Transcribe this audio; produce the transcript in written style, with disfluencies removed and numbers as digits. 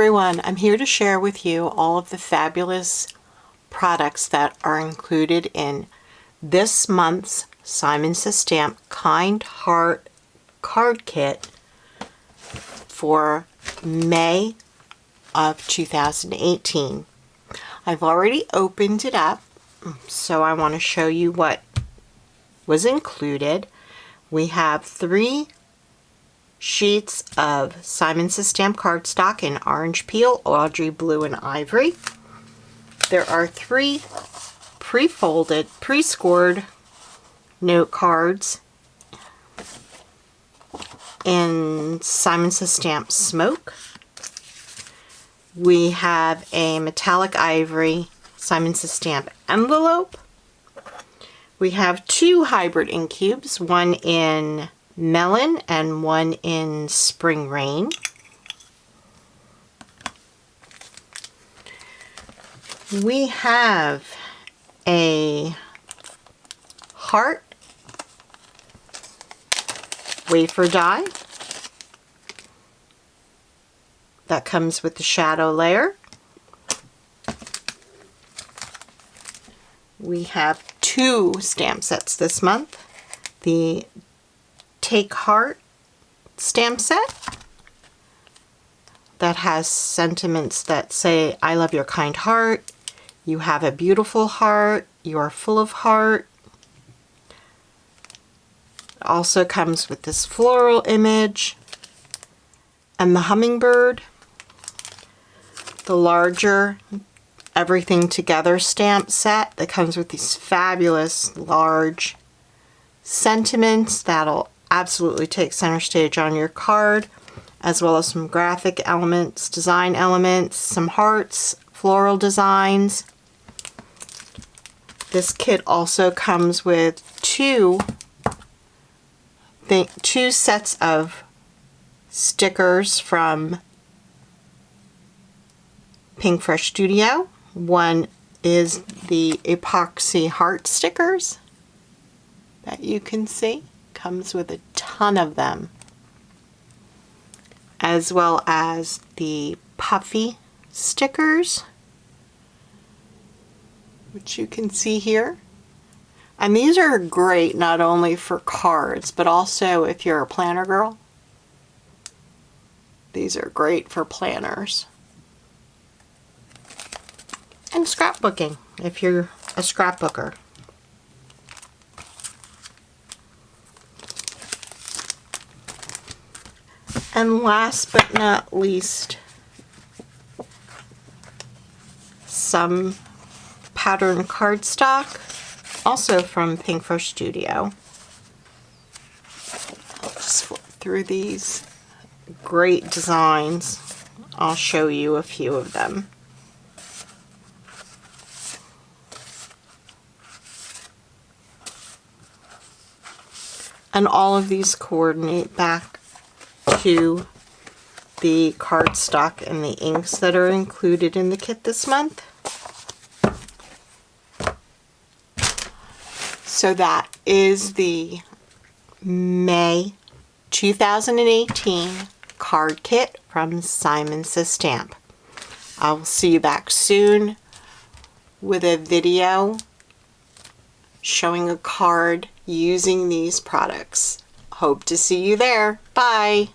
everyone, I'm here to share with you all of the fabulous products that are included in this month's Simon Says Stamp Kind Heart card kit for May of 2018. I've already opened it up, so I want to show you what was included. We have 3 sheets of Simon Says Stamp cardstock in orange peel, Audrey blue, and ivory. There are 3 pre-folded, pre-scored note cards in Simon Says Stamp Smoke. We have a metallic ivory Simon Says Stamp envelope. We have 2 hybrid ink cubes, one in Melon and one in Spring Rain. We have a heart wafer die that comes with the shadow layer. We have 2 stamp sets this month. The Take Heart stamp set that has sentiments that say, I love your kind heart, you have a beautiful heart, you are full of heart. It also comes with this floral image and the hummingbird. The larger Everything Together stamp set that comes with these fabulous large sentiments that'll absolutely take center stage on your card, as well as some graphic elements, design elements, some hearts, floral designs. This kit also comes with two sets of stickers from Pinkfresh Studio. One is the epoxy heart stickers that you can see. Comes with a ton of them, as well as the puffy stickers, which you can see here. And these are great not only for cards, but also if you're a planner girl. These are great for planners. And scrapbooking, if you're a scrapbooker. And last but not least, some pattern cardstock, also from Pinkfresh Studio. I'll just flip through these great designs. I'll show you a few of them. And all of these coordinate back to the cardstock and the inks that are included in the kit this month. So that is the May 2018 card kit from Simon Says Stamp. I will see you back soon with a video showing a card using these products. Hope to see you there. Bye!